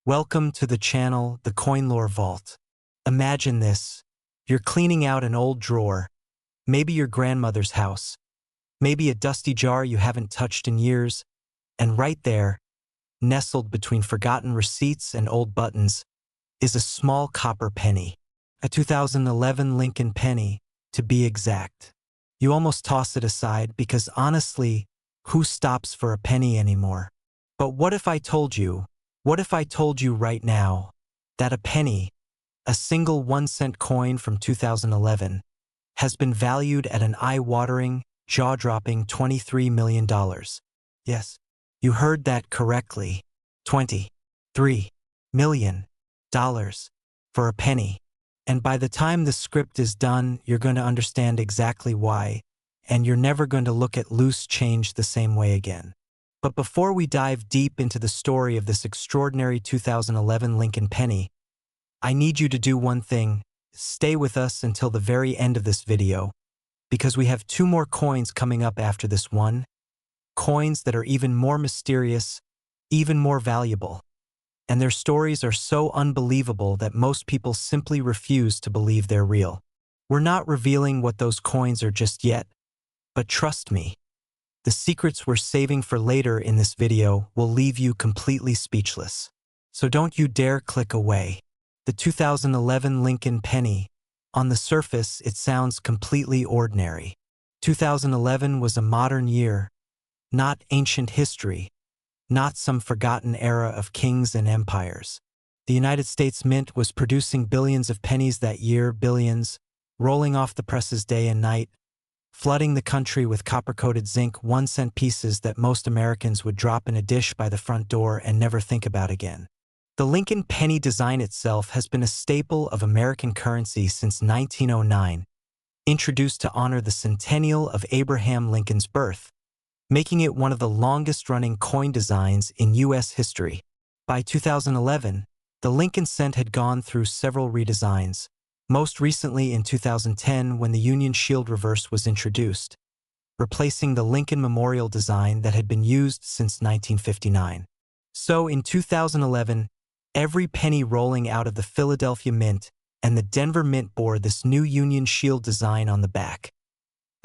Welcome to the channel, the Coin Lore Vault. Imagine this. You're cleaning out an old drawer, maybe your grandmother's house, maybe a dusty jar you haven't touched in years, and right there, nestled between forgotten receipts and old buttons, is a small copper penny. A 2011 Lincoln penny, to be exact. You almost toss it aside because honestly, who stops for a penny anymore? But what if I told you right now that a penny, a single 1-cent coin from 2011, has been valued at an eye-watering, jaw-dropping $23 million? Yes, you heard that correctly. $23 million for a penny. And by the time the script is done, you're going to understand exactly why, and you're never going to look at loose change the same way again. But before we dive deep into the story of this extraordinary 2011 Lincoln penny, I need you to do one thing. Stay with us until the very end of this video, because we have 2 more coins coming up after this one. Coins that are even more mysterious, even more valuable. And their stories are so unbelievable that most people simply refuse to believe they're real. We're not revealing what those coins are just yet, but trust me, the secrets we're saving for later in this video will leave you completely speechless. So don't you dare click away. The 2011 Lincoln penny. On the surface, it sounds completely ordinary. 2011 was a modern year, not ancient history, not some forgotten era of kings and empires. The United States Mint was producing billions of pennies that year, billions, rolling off the presses day and night, flooding the country with copper-coated zinc 1-cent pieces that most Americans would drop in a dish by the front door and never think about again. The Lincoln penny design itself has been a staple of American currency since 1909, introduced to honor the centennial of Abraham Lincoln's birth, making it one of the longest-running coin designs in U.S. history. By 2011, the Lincoln cent had gone through several redesigns, most recently in 2010 when the Union Shield reverse was introduced, replacing the Lincoln Memorial design that had been used since 1959. So in 2011, every penny rolling out of the Philadelphia Mint and the Denver Mint bore this new Union Shield design on the back,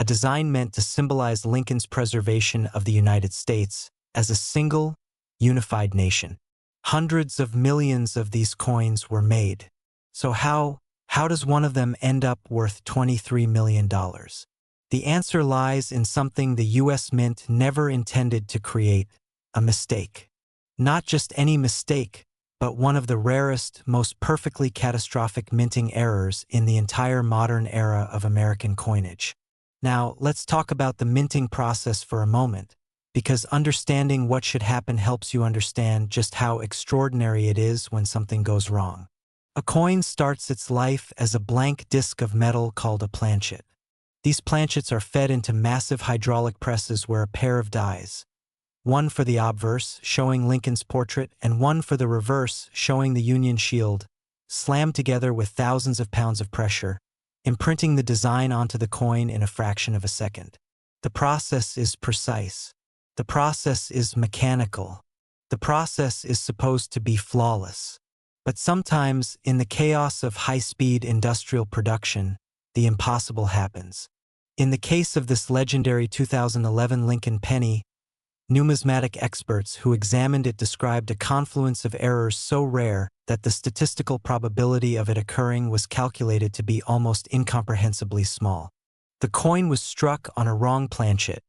a design meant to symbolize Lincoln's preservation of the United States as a single, unified nation. Hundreds of millions of these coins were made. So how does one of them end up worth $23 million? The answer lies in something the U.S. Mint never intended to create: a mistake. Not just any mistake, but one of the rarest, most perfectly catastrophic minting errors in the entire modern era of American coinage. Now, let's talk about the minting process for a moment, because understanding what should happen helps you understand just how extraordinary it is when something goes wrong. A coin starts its life as a blank disc of metal called a planchet. These planchets are fed into massive hydraulic presses where a pair of dies, one for the obverse, showing Lincoln's portrait, and one for the reverse, showing the Union Shield, slammed together with thousands of pounds of pressure, imprinting the design onto the coin in a fraction of a second. The process is precise. The process is mechanical. The process is supposed to be flawless. But sometimes, in the chaos of high-speed industrial production, the impossible happens. In the case of this legendary 2011 Lincoln penny, numismatic experts who examined it described a confluence of errors so rare that the statistical probability of it occurring was calculated to be almost incomprehensibly small. The coin was struck on a wrong planchet.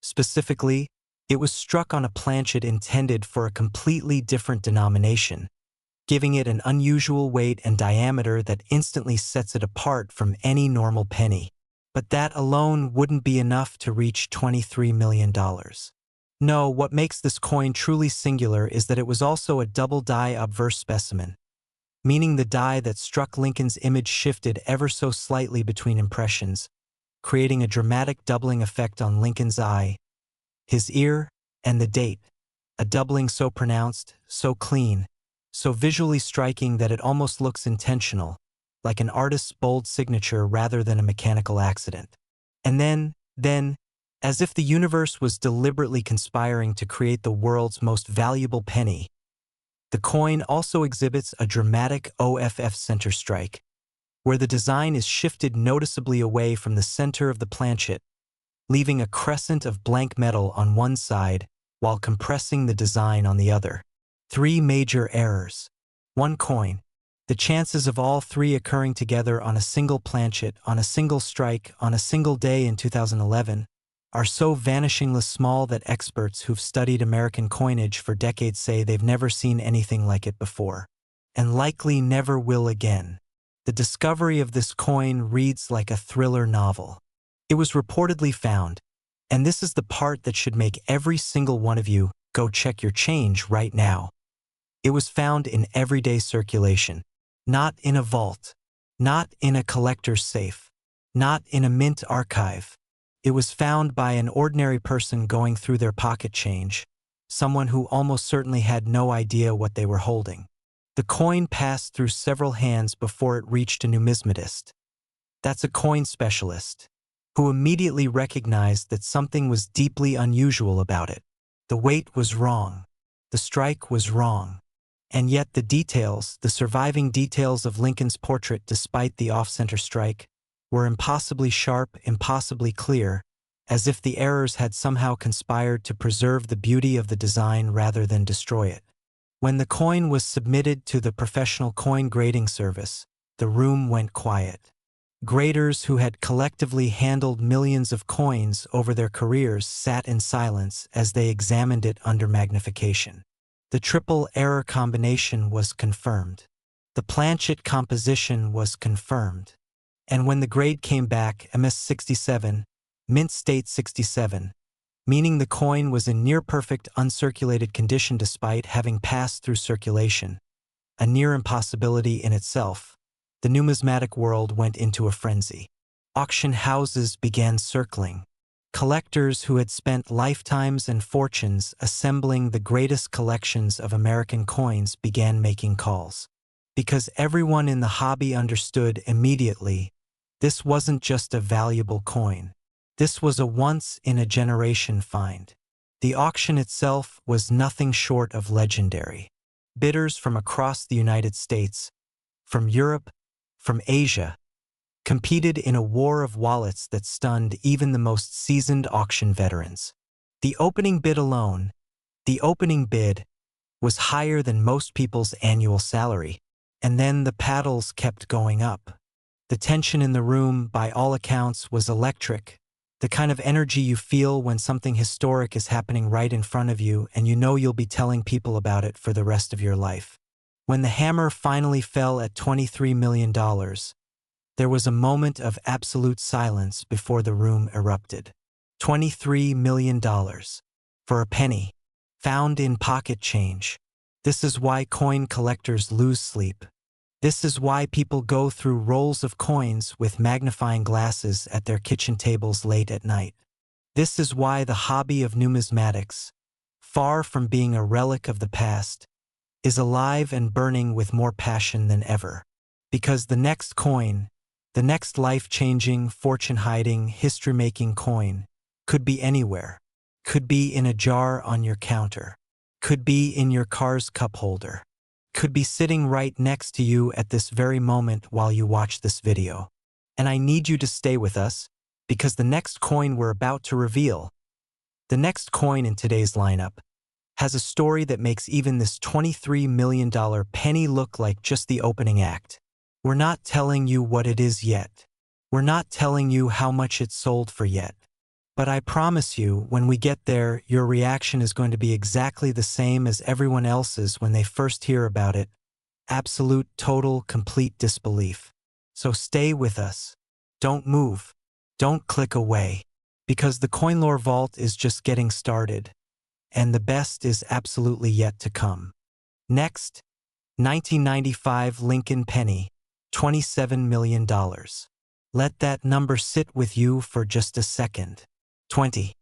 Specifically, it was struck on a planchet intended for a completely different denomination, giving it an unusual weight and diameter that instantly sets it apart from any normal penny. But that alone wouldn't be enough to reach $23 million. No, what makes this coin truly singular is that it was also a double die obverse specimen, meaning the die that struck Lincoln's image shifted ever so slightly between impressions, creating a dramatic doubling effect on Lincoln's eye, his ear, and the date, a doubling so pronounced, so clean, so visually striking that it almost looks intentional, like an artist's bold signature rather than a mechanical accident. And then, as if the universe was deliberately conspiring to create the world's most valuable penny, The coin also exhibits a dramatic OFF center strike, where the design is shifted noticeably away from the center of the planchet, leaving a crescent of blank metal on one side while compressing the design on the other. 3 major errors. 1 coin. The chances of all 3 occurring together on a single planchet, on a single strike, on a single day in 2011 are so vanishingly small that experts who've studied American coinage for decades say they've never seen anything like it before, and likely never will again. The discovery of this coin reads like a thriller novel. It was reportedly found, and this is the part that should make every single one of you go check your change right now. It was found in everyday circulation, not in a vault, not in a collector's safe, not in a mint archive. It was found by an ordinary person going through their pocket change, someone who almost certainly had no idea what they were holding. The coin passed through several hands before it reached a numismatist. That's a coin specialist, who immediately recognized that something was deeply unusual about it. The weight was wrong. The strike was wrong. And yet the details, the surviving details of Lincoln's portrait despite the off-center strike, were impossibly sharp, impossibly clear, as if the errors had somehow conspired to preserve the beauty of the design rather than destroy it. When the coin was submitted to the professional coin grading service, the room went quiet. Graders who had collectively handled millions of coins over their careers sat in silence as they examined it under magnification. The triple error combination was confirmed. The planchet composition was confirmed. And when the grade came back, MS-67, mint state 67, meaning the coin was in near-perfect uncirculated condition despite having passed through circulation, a near impossibility in itself, the numismatic world went into a frenzy. Auction houses began circling. Collectors who had spent lifetimes and fortunes assembling the greatest collections of American coins began making calls. Because everyone in the hobby understood immediately, this wasn't just a valuable coin. This was a once-in-a-generation find. The auction itself was nothing short of legendary. Bidders from across the United States, from Europe, from Asia, competed in a war of wallets that stunned even the most seasoned auction veterans. The opening bid alone, the opening bid, was higher than most people's annual salary, and then the paddles kept going up. The tension in the room, by all accounts, was electric, the kind of energy you feel when something historic is happening right in front of you and you know you'll be telling people about it for the rest of your life. When the hammer finally fell at $23 million, there was a moment of absolute silence before the room erupted. $23 million. For a penny. Found in pocket change. This is why coin collectors lose sleep. This is why people go through rolls of coins with magnifying glasses at their kitchen tables late at night. This is why the hobby of numismatics, far from being a relic of the past, is alive and burning with more passion than ever. Because the next coin, the next life-changing, fortune-hiding, history-making coin, could be anywhere. Could be in a jar on your counter. Could be in your car's cup holder. Could be sitting right next to you at this very moment while you watch this video. And I need you to stay with us, because the next coin we're about to reveal, the next coin in today's lineup, has a story that makes even this $23 million penny look like just the opening act. We're not telling you what it is yet. We're not telling you how much it sold for yet. But I promise you, when we get there, your reaction is going to be exactly the same as everyone else's when they first hear about it. Absolute, total, complete disbelief. So stay with us. Don't move. Don't click away. Because the Coin Lore Vault is just getting started. And the best is absolutely yet to come. Next, 1995 Lincoln Penny, $27 million. Let that number sit with you for just a second. $27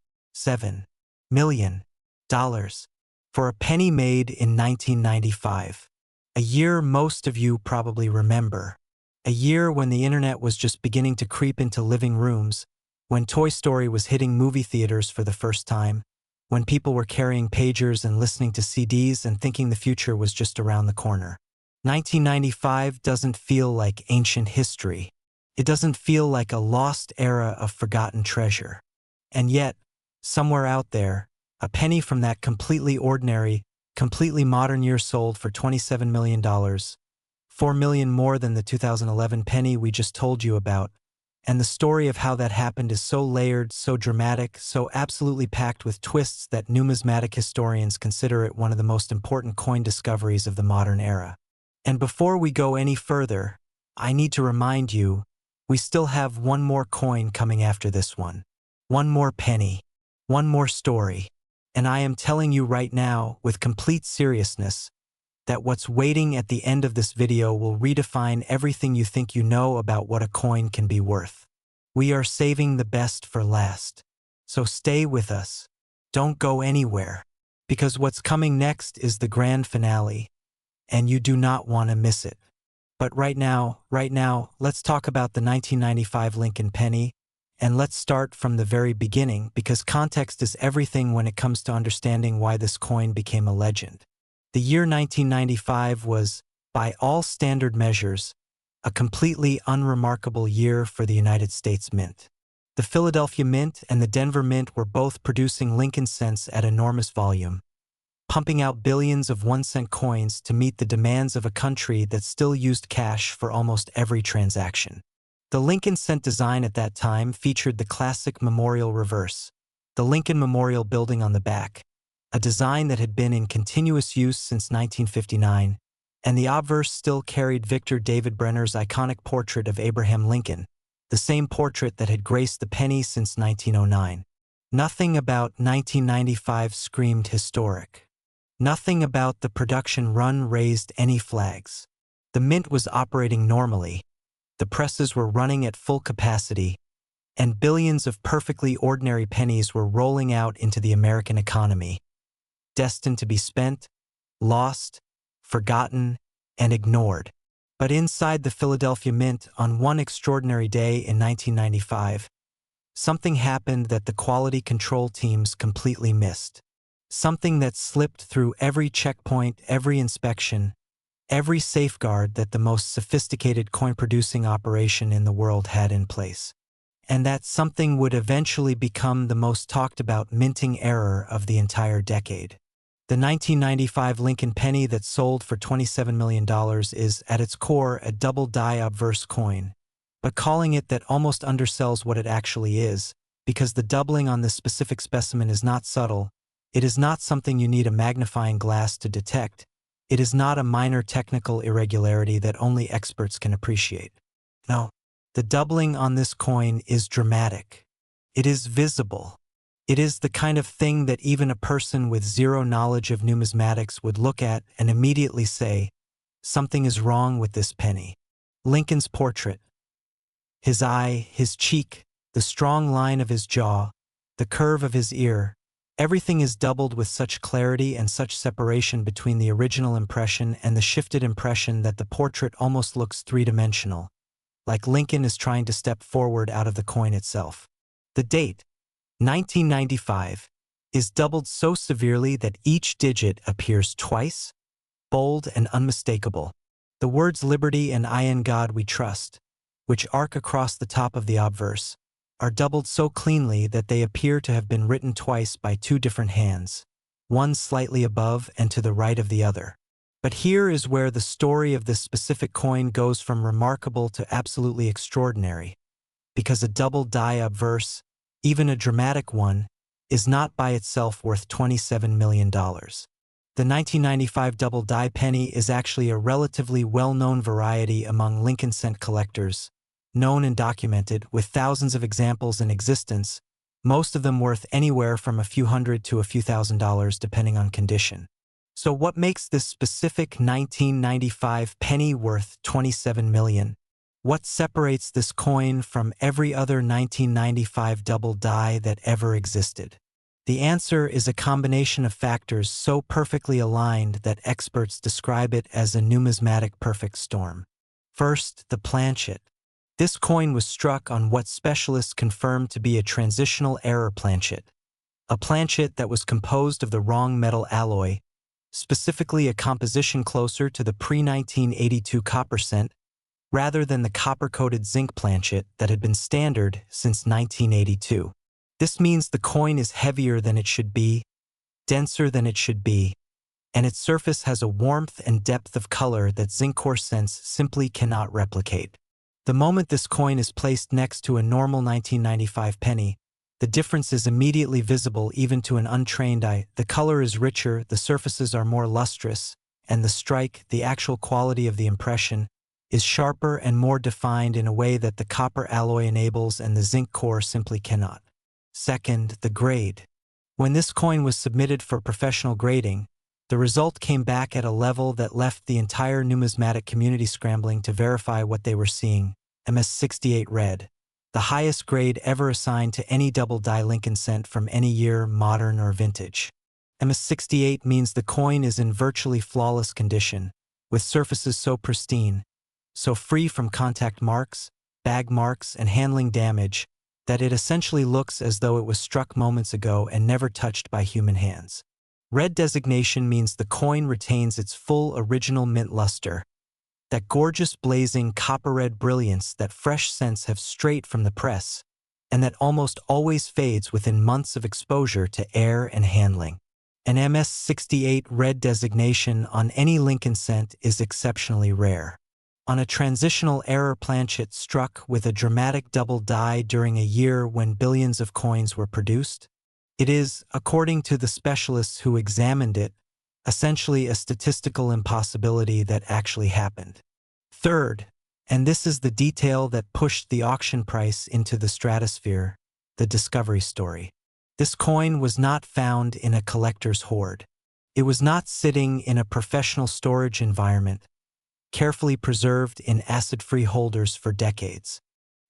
million. For a penny made in 1995. A year most of you probably remember. A year when the internet was just beginning to creep into living rooms, when Toy Story was hitting movie theaters for the first time, when people were carrying pagers and listening to CDs and thinking the future was just around the corner. 1995 doesn't feel like ancient history. It doesn't feel like a lost era of forgotten treasure. And yet, somewhere out there, a penny from that completely ordinary, completely modern year sold for $27 million, $4 million more than the 2011 penny we just told you about. And the story of how that happened is so layered, so dramatic, so absolutely packed with twists that numismatic historians consider it one of the most important coin discoveries of the modern era. And before we go any further, I need to remind you, we still have one more coin coming after this one. One more penny. One more story. And I am telling you right now, with complete seriousness, that what's waiting at the end of this video will redefine everything you think you know about what a coin can be worth. We are saving the best for last. So stay with us. Don't go anywhere. Because what's coming next is the grand finale, and you do not want to miss it. But right now, let's talk about the 1995 Lincoln penny, and let's start from the very beginning because context is everything when it comes to understanding why this coin became a legend. The year 1995 was, by all standard measures, a completely unremarkable year for the United States Mint. The Philadelphia Mint and the Denver Mint were both producing Lincoln cents at enormous volume, pumping out billions of 1-cent coins to meet the demands of a country that still used cash for almost every transaction. The Lincoln cent design at that time featured the classic memorial reverse, the Lincoln Memorial building on the back, a design that had been in continuous use since 1959, and the obverse still carried Victor David Brenner's iconic portrait of Abraham Lincoln, the same portrait that had graced the penny since 1909. Nothing about 1995 screamed historic. Nothing about the production run raised any flags. The mint was operating normally, the presses were running at full capacity, and billions of perfectly ordinary pennies were rolling out into the American economy, destined to be spent, lost, forgotten, and ignored. But inside the Philadelphia Mint, on one extraordinary day in 1995, something happened that the quality control teams completely missed. Something that slipped through every checkpoint, every inspection, every safeguard that the most sophisticated coin-producing operation in the world had in place. And that something would eventually become the most talked-about minting error of the entire decade. The 1995 Lincoln penny that sold for $27 million is, at its core, a double-die obverse coin. But calling it that almost undersells what it actually is, because the doubling on this specific specimen is not subtle. It is not something you need a magnifying glass to detect. It is not a minor technical irregularity that only experts can appreciate. No, the doubling on this coin is dramatic. It is visible. It is the kind of thing that even a person with zero knowledge of numismatics would look at and immediately say, something is wrong with this penny. Lincoln's portrait, his eye, his cheek, the strong line of his jaw, the curve of his ear, everything is doubled with such clarity and such separation between the original impression and the shifted impression that the portrait almost looks three-dimensional, like Lincoln is trying to step forward out of the coin itself. The date, 1995, is doubled so severely that each digit appears twice, bold and unmistakable. The words liberty and I in God we trust, which arc across the top of the obverse, are doubled so cleanly that they appear to have been written twice by two different hands, one slightly above and to the right of the other. But here is where the story of this specific coin goes from remarkable to absolutely extraordinary, because a double die obverse, even a dramatic one, is not by itself worth $27 million. The 1995 double die penny is actually a relatively well-known variety among Lincoln cent collectors, known and documented, with thousands of examples in existence, most of them worth anywhere from a few hundred to a few $1,000s depending on condition. So what makes this specific 1995 penny worth $27 million? What separates this coin from every other 1995 double die that ever existed? The answer is a combination of factors so perfectly aligned that experts describe it as a numismatic perfect storm. First, the planchet. This coin was struck on what specialists confirmed to be a transitional error planchet, a planchet that was composed of the wrong metal alloy, specifically a composition closer to the pre-1982 copper cent, rather than the copper-coated zinc planchet that had been standard since 1982. This means the coin is heavier than it should be, denser than it should be, and its surface has a warmth and depth of color that zinc core cents simply cannot replicate. The moment this coin is placed next to a normal 1995 penny, the difference is immediately visible even to an untrained eye. The color is richer, the surfaces are more lustrous, and the strike, the actual quality of the impression, is sharper and more defined in a way that the copper alloy enables and the zinc core simply cannot. Second, the grade. When this coin was submitted for professional grading, the result came back at a level that left the entire numismatic community scrambling to verify what they were seeing. MS68 Red, the highest grade ever assigned to any double-die Lincoln cent from any year, modern or vintage. MS68 means the coin is in virtually flawless condition, with surfaces so pristine, so free from contact marks, bag marks, and handling damage, that it essentially looks as though it was struck moments ago and never touched by human hands. Red designation means the coin retains its full original mint luster, that gorgeous blazing copper-red brilliance that fresh scents have straight from the press, and that almost always fades within months of exposure to air and handling. An MS68 red designation on any Lincoln cent is exceptionally rare. On a transitional era planchet struck with a dramatic double die during a year when billions of coins were produced, it is, according to the specialists who examined it, essentially a statistical impossibility that actually happened. Third, and this is the detail that pushed the auction price into the stratosphere, the discovery story. This coin was not found in a collector's hoard. It was not sitting in a professional storage environment, carefully preserved in acid-free holders for decades.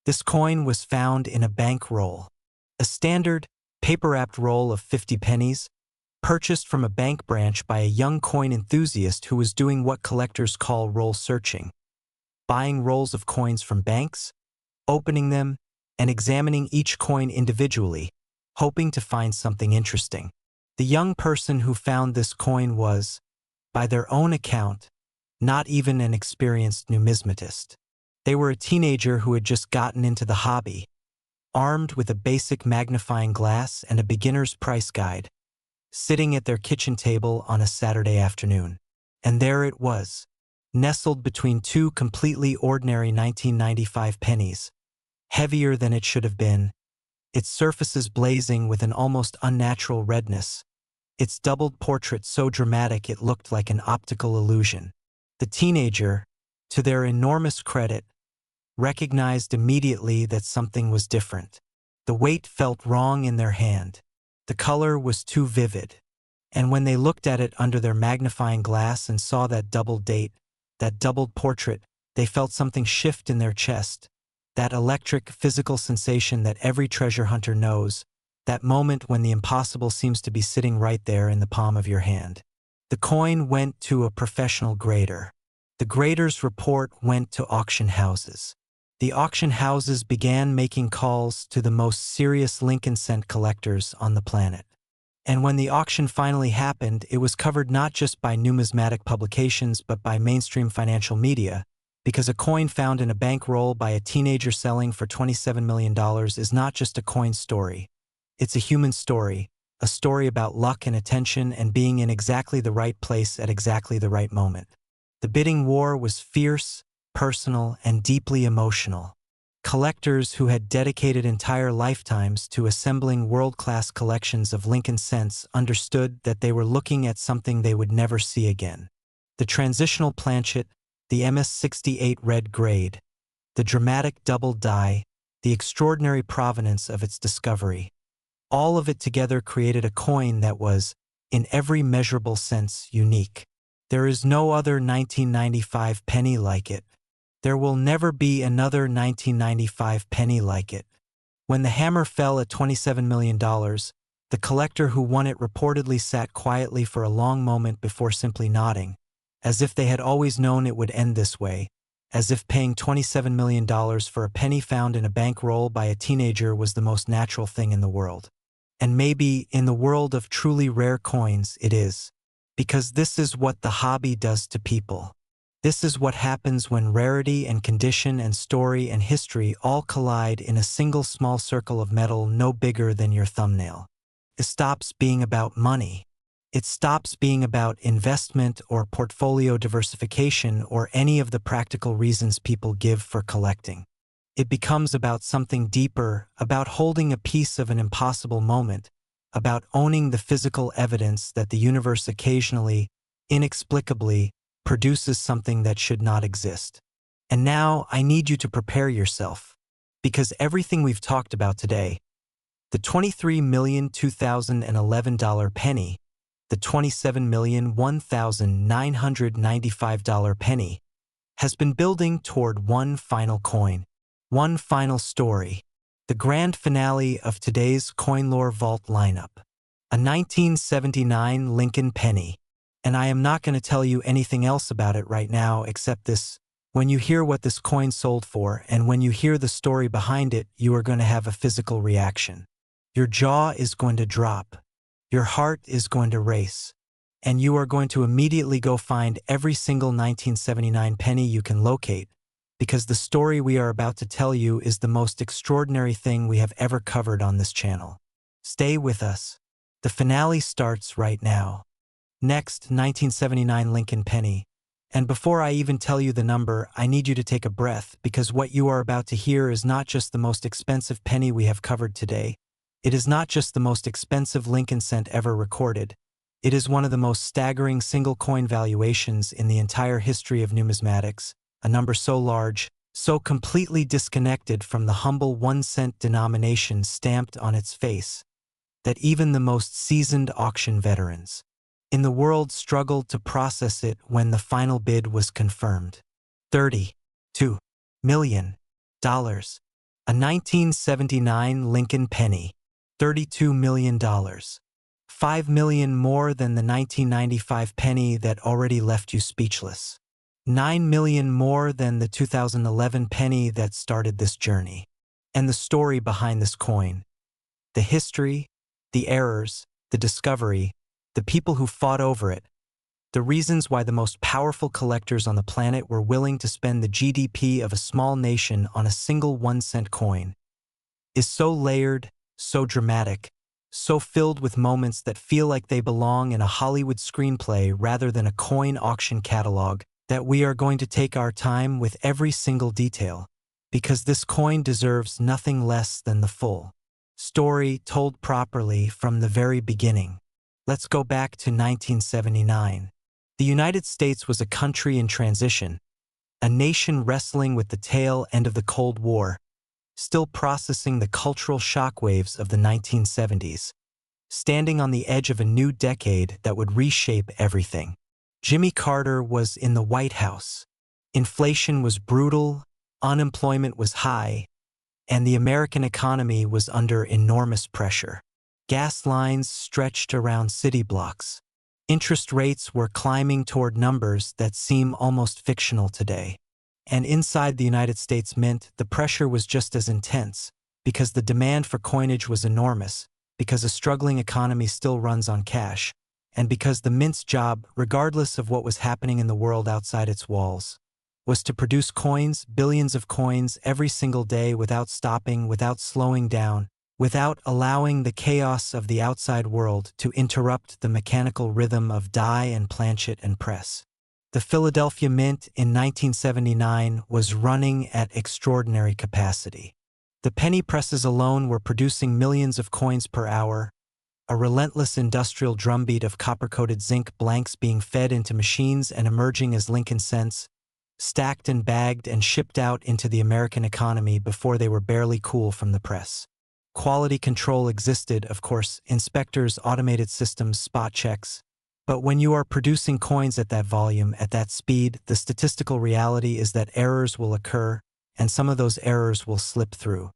This coin was found in a bank roll, a standard, paper-wrapped roll of 50 pennies, purchased from a bank branch by a young coin enthusiast who was doing what collectors call roll searching, buying rolls of coins from banks, opening them, and examining each coin individually, hoping to find something interesting. The young person who found this coin was, by their own account, not even an experienced numismatist. They were a teenager who had just gotten into the hobby, armed with a basic magnifying glass and a beginner's price guide, sitting at their kitchen table on a Saturday afternoon. And there it was, nestled between two completely ordinary 1995 pennies, heavier than it should have been, its surfaces blazing with an almost unnatural redness, its doubled portrait so dramatic it looked like an optical illusion. The teenager, to their enormous credit, recognized immediately that something was different. The weight felt wrong in their hand. The color was too vivid. And when they looked at it under their magnifying glass and saw that double date, that doubled portrait, they felt something shift in their chest, that electric physical sensation that every treasure hunter knows, that moment when the impossible seems to be sitting right there in the palm of your hand. The coin went to a professional grader. The grader's report went to auction houses. The auction houses began making calls to the most serious Lincoln cent collectors on the planet. And when the auction finally happened, it was covered not just by numismatic publications but by mainstream financial media, because a coin found in a bankroll by a teenager selling for $27 million is not just a coin story. It's a human story, a story about luck and attention and being in exactly the right place at exactly the right moment. The bidding war was fierce, personal, and deeply emotional. Collectors who had dedicated entire lifetimes to assembling world-class collections of Lincoln cents understood that they were looking at something they would never see again. The transitional planchet, the MS68 red grade, the dramatic double die, the extraordinary provenance of its discovery. All of it together created a coin that was, in every measurable sense, unique. There is no other 1995 penny like it. There will never be another 1995 penny like it. When the hammer fell at $27 million, the collector who won it reportedly sat quietly for a long moment before simply nodding, as if they had always known it would end this way, as if paying $27 million for a penny found in a bankroll by a teenager was the most natural thing in the world. And maybe in the world of truly rare coins it is. Because this is what the hobby does to people. This is what happens when rarity and condition and story and history all collide in a single small circle of metal no bigger than your thumbnail. It stops being about money. It stops being about investment or portfolio diversification or any of the practical reasons people give for collecting. It becomes about something deeper, about holding a piece of an impossible moment, about owning the physical evidence that the universe occasionally, inexplicably, produces something that should not exist. And now I need you to prepare yourself, because everything we've talked about today, the $23,002,011 penny, the $27,001,995 penny, has been building toward one final coin, one final story, the grand finale of today's Coin Lore Vault lineup, a 1979 Lincoln penny. And I am not going to tell you anything else about it right now except this. When you hear what this coin sold for and when you hear the story behind it, you are going to have a physical reaction. Your jaw is going to drop. Your heart is going to race. And you are going to immediately go find every single 1979 penny you can locate, because the story we are about to tell you is the most extraordinary thing we have ever covered on this channel. Stay with us. The finale starts right now. Next, 1979 Lincoln penny. And before I even tell you the number, I need you to take a breath, because what you are about to hear is not just the most expensive penny we have covered today. It is not just the most expensive Lincoln cent ever recorded. It is one of the most staggering single coin valuations in the entire history of numismatics, a number so large, so completely disconnected from the humble 1-cent denomination stamped on its face, that even the most seasoned auction veterans in the world struggled to process it when the final bid was confirmed. $32 million. A 1979 Lincoln penny. $32 million. $5 million more than the 1995 penny that already left you speechless. $9 million more than the 2011 penny that started this journey. And the story behind this coin. The history, the errors, the discovery, the people who fought over it, the reasons why the most powerful collectors on the planet were willing to spend the GDP of a small nation on a single 1-cent coin, is so layered, so dramatic, so filled with moments that feel like they belong in a Hollywood screenplay rather than a coin auction catalog, that we are going to take our time with every single detail, because this coin deserves nothing less than the full story told properly from the very beginning. Let's go back to 1979. The United States was a country in transition, a nation wrestling with the tail end of the Cold War, still processing the cultural shockwaves of the 1970s, standing on the edge of a new decade that would reshape everything. Jimmy Carter was in the White House. Inflation was brutal, unemployment was high, and the American economy was under enormous pressure. Gas lines stretched around city blocks. Interest rates were climbing toward numbers that seem almost fictional today. And inside the United States Mint, the pressure was just as intense, because the demand for coinage was enormous, because a struggling economy still runs on cash, and because the Mint's job, regardless of what was happening in the world outside its walls, was to produce coins, billions of coins, every single day without stopping, without slowing down, without allowing the chaos of the outside world to interrupt the mechanical rhythm of die and planchet and press. The Philadelphia Mint in 1979 was running at extraordinary capacity. The penny presses alone were producing millions of coins per hour, a relentless industrial drumbeat of copper-coated zinc blanks being fed into machines and emerging as Lincoln cents, stacked and bagged and shipped out into the American economy before they were barely cool from the press. Quality control existed, of course, inspectors, automated systems, spot checks. But when you are producing coins at that volume, at that speed, the statistical reality is that errors will occur, and some of those errors will slip through.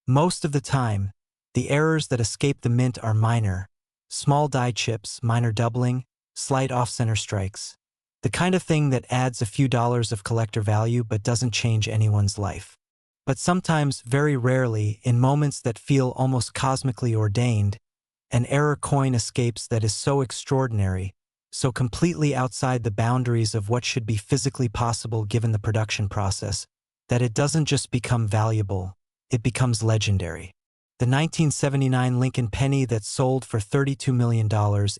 Most of the time, the errors that escape the Mint are minor, small die chips, minor doubling, slight off-center strikes. The kind of thing that adds a few dollars of collector value but doesn't change anyone's life. But sometimes, very rarely, in moments that feel almost cosmically ordained, an error coin escapes that is so extraordinary, so completely outside the boundaries of what should be physically possible given the production process, that it doesn't just become valuable, it becomes legendary. The 1979 Lincoln penny that sold for $32 million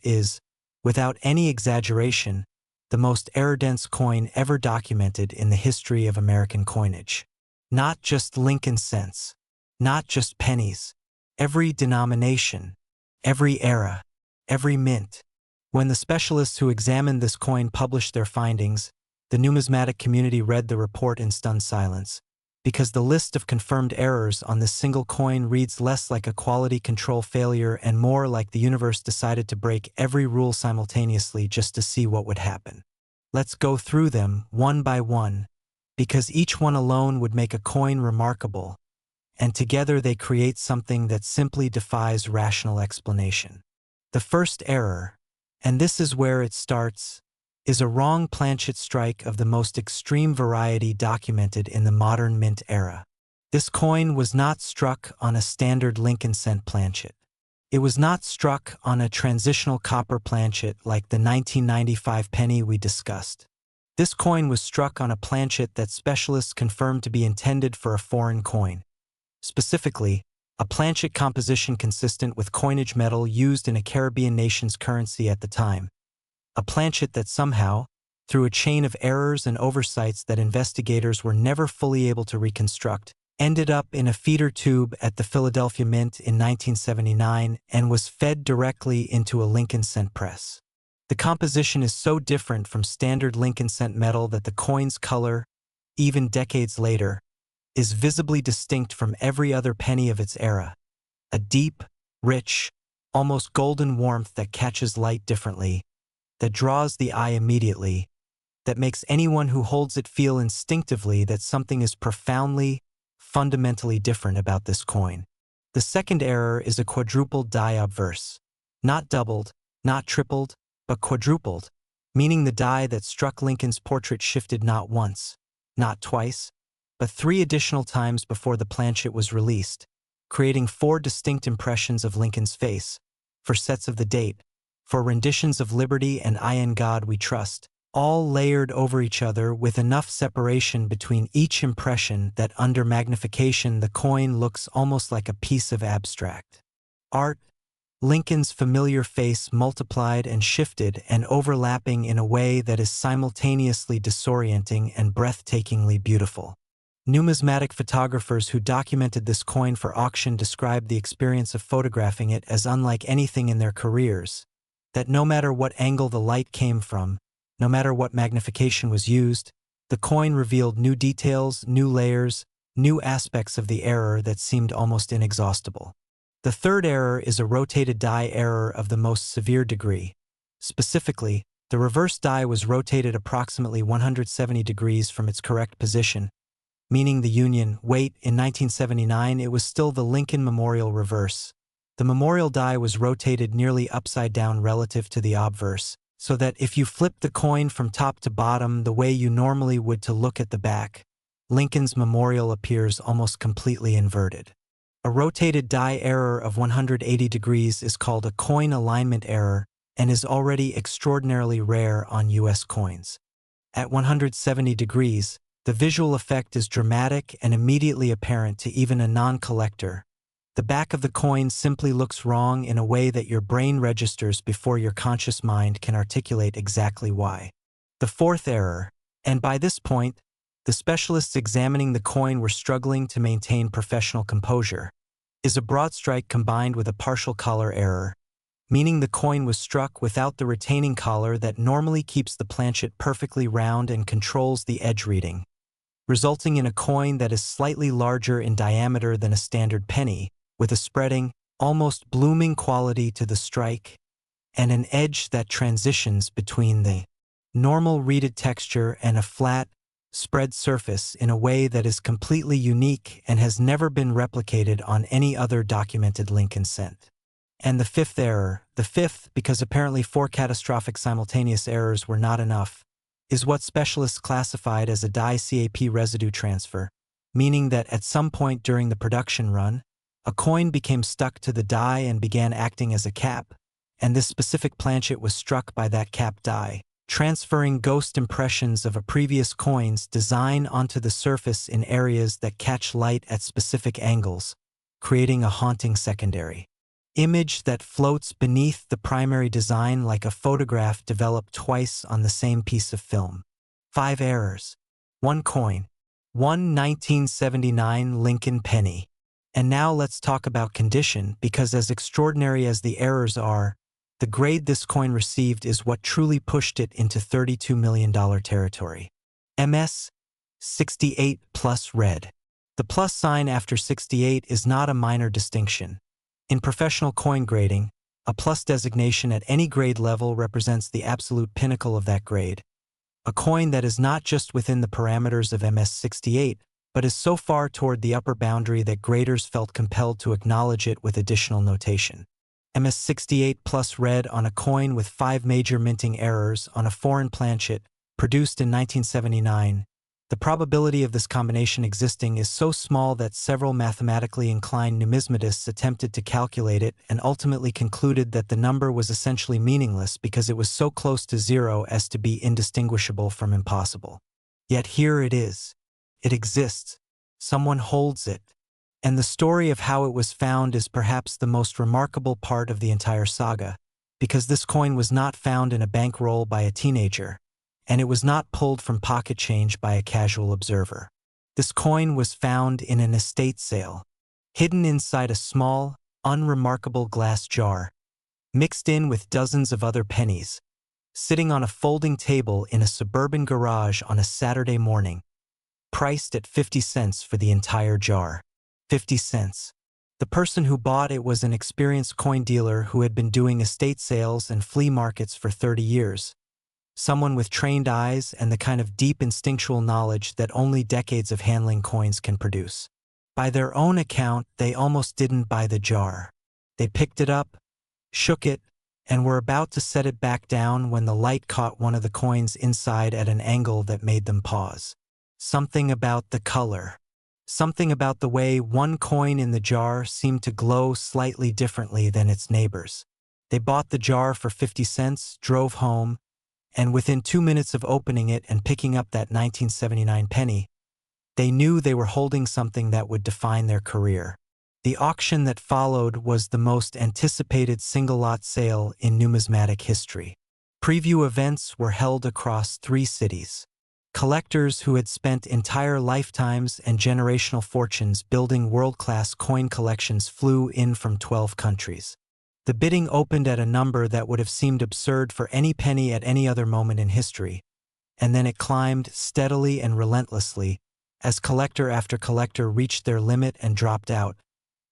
is, without any exaggeration, the most error-dense coin ever documented in the history of American coinage. Not just Lincoln cents, not just pennies, every denomination, every era, every mint. When the specialists who examined this coin published their findings, the numismatic community read the report in stunned silence, because the list of confirmed errors on this single coin reads less like a quality control failure and more like the universe decided to break every rule simultaneously just to see what would happen. Let's go through them one by one, because each one alone would make a coin remarkable, and together they create something that simply defies rational explanation. The first error, and this is where it starts, is a wrong planchet strike of the most extreme variety documented in the modern mint era. This coin was not struck on a standard Lincoln cent planchet. It was not struck on a transitional copper planchet like the 1995 penny we discussed. This coin was struck on a planchet that specialists confirmed to be intended for a foreign coin. Specifically, a planchet composition consistent with coinage metal used in a Caribbean nation's currency at the time. A planchet that somehow, through a chain of errors and oversights that investigators were never fully able to reconstruct, ended up in a feeder tube at the Philadelphia Mint in 1979 and was fed directly into a Lincoln cent press. The composition is so different from standard Lincoln cent metal that the coin's color, even decades later, is visibly distinct from every other penny of its era. A deep, rich, almost golden warmth that catches light differently, that draws the eye immediately, that makes anyone who holds it feel instinctively that something is profoundly, fundamentally different about this coin. The second error is a quadrupled die obverse. Not doubled, not tripled, but quadrupled, meaning the die that struck Lincoln's portrait shifted not once, not twice, but 3 additional times before the planchet was released, creating 4 distinct impressions of Lincoln's face, for sets of the date, for renditions of Liberty and I in God We Trust, all layered over each other with enough separation between each impression that under magnification the coin looks almost like a piece of abstract art. Lincoln's familiar face multiplied and shifted and overlapping in a way that is simultaneously disorienting and breathtakingly beautiful. Numismatic photographers who documented this coin for auction described the experience of photographing it as unlike anything in their careers, that no matter what angle the light came from, no matter what magnification was used, the coin revealed new details, new layers, new aspects of the error that seemed almost inexhaustible. The third error is a rotated die error of the most severe degree. Specifically, the reverse die was rotated approximately 170 degrees from its correct position, meaning the Union. Wait, in 1979 it was still the Lincoln Memorial reverse. The memorial die was rotated nearly upside down relative to the obverse, so that if you flipped the coin from top to bottom the way you normally would to look at the back, Lincoln's memorial appears almost completely inverted. A rotated die error of 180 degrees is called a coin alignment error and is already extraordinarily rare on U.S. coins. At 170 degrees, the visual effect is dramatic and immediately apparent to even a non-collector. The back of the coin simply looks wrong in a way that your brain registers before your conscious mind can articulate exactly why. The fourth error, and by this point, the specialists examining the coin were struggling to maintain professional composure, is a broad strike combined with a partial collar error, meaning the coin was struck without the retaining collar that normally keeps the planchet perfectly round and controls the edge reading, resulting in a coin that is slightly larger in diameter than a standard penny, with a spreading, almost blooming quality to the strike, and an edge that transitions between the normal reeded texture and a flat, spread surface in a way that is completely unique and has never been replicated on any other documented Lincoln cent. And the fifth error, because apparently 4 catastrophic simultaneous errors were not enough, is what specialists classified as a die CAP residue transfer, meaning that at some point during the production run, A coin became stuck to the die and began acting as a cap, and this specific planchet was struck by that cap die, transferring ghost impressions of a previous coin's design onto the surface in areas that catch light at specific angles, creating a haunting secondary image that floats beneath the primary design like a photograph developed twice on the same piece of film. 5 errors. 1 coin. 1 1979 Lincoln penny. And now let's talk about condition, because as extraordinary as the errors are, the grade this coin received is what truly pushed it into $32 million territory. MS 68 plus red. The plus sign after 68 is not a minor distinction. In professional coin grading, a plus designation at any grade level represents the absolute pinnacle of that grade. A coin that is not just within the parameters of MS 68, but is so far toward the upper boundary that graders felt compelled to acknowledge it with additional notation. MS 68 plus red on a coin with 5 major minting errors on a foreign planchet produced in 1979. The probability of this combination existing is so small that several mathematically inclined numismatists attempted to calculate it and ultimately concluded that the number was essentially meaningless because it was so close to zero as to be indistinguishable from impossible. Yet here it is. It exists. Someone holds it. And the story of how it was found is perhaps the most remarkable part of the entire saga, because this coin was not found in a bankroll by a teenager, and it was not pulled from pocket change by a casual observer. This coin was found in an estate sale, hidden inside a small, unremarkable glass jar, mixed in with dozens of other pennies, sitting on a folding table in a suburban garage on a Saturday morning, priced at 50 cents for the entire jar. 50 cents. The person who bought it was an experienced coin dealer who had been doing estate sales and flea markets for 30 years. Someone with trained eyes and the kind of deep instinctual knowledge that only decades of handling coins can produce. By their own account, they almost didn't buy the jar. They picked it up, shook it, and were about to set it back down when the light caught one of the coins inside at an angle that made them pause. Something about the color. Something about the way one coin in the jar seemed to glow slightly differently than its neighbors. They bought the jar for 50 cents, drove home, and within 2 minutes of opening it and picking up that 1979 penny, they knew they were holding something that would define their career. The auction that followed was the most anticipated single-lot sale in numismatic history. Preview events were held across 3 cities. Collectors who had spent entire lifetimes and generational fortunes building world-class coin collections flew in from 12 countries. The bidding opened at a number that would have seemed absurd for any penny at any other moment in history, and then it climbed steadily and relentlessly as collector after collector reached their limit and dropped out,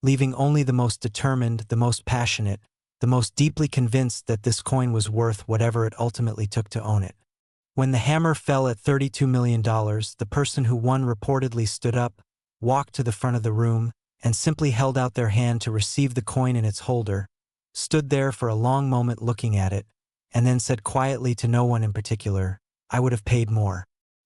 leaving only the most determined, the most passionate, the most deeply convinced that this coin was worth whatever it ultimately took to own it. When the hammer fell at $32 million, the person who won reportedly stood up, walked to the front of the room, and simply held out their hand to receive the coin in its holder, stood there for a long moment looking at it, and then said quietly to no one in particular, "I would have paid more."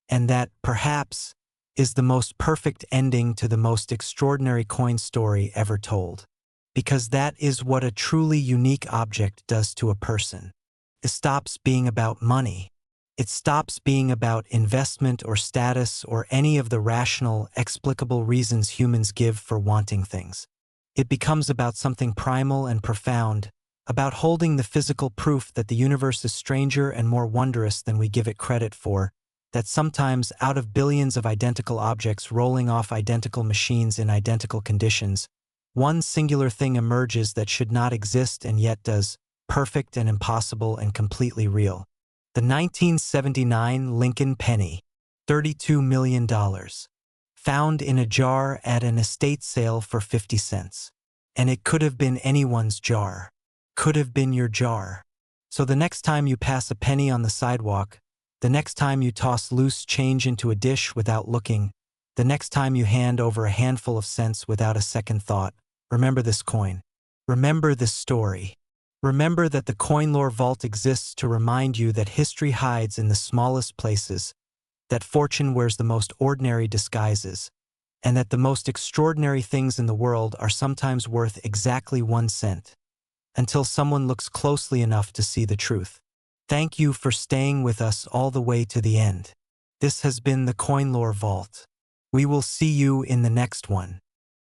And that, perhaps, is the most perfect ending to the most extraordinary coin story ever told. Because that is what a truly unique object does to a person. It stops being about money. It stops being about investment or status or any of the rational, explicable reasons humans give for wanting things. It becomes about something primal and profound, about holding the physical proof that the universe is stranger and more wondrous than we give it credit for, that sometimes out of billions of identical objects rolling off identical machines in identical conditions, one singular thing emerges that should not exist and yet does, perfect and impossible and completely real. The 1979 Lincoln penny, $32 million, found in a jar at an estate sale for 50 cents. And it could have been anyone's jar. Could have been your jar. So the next time you pass a penny on the sidewalk, the next time you toss loose change into a dish without looking, the next time you hand over a handful of cents without a second thought, remember this coin. Remember this story. Remember that the Coin Lore Vault exists to remind you that history hides in the smallest places, that fortune wears the most ordinary disguises, and that the most extraordinary things in the world are sometimes worth exactly 1 cent, until someone looks closely enough to see the truth. Thank you for staying with us all the way to the end. This has been the Coin Lore Vault. We will see you in the next one.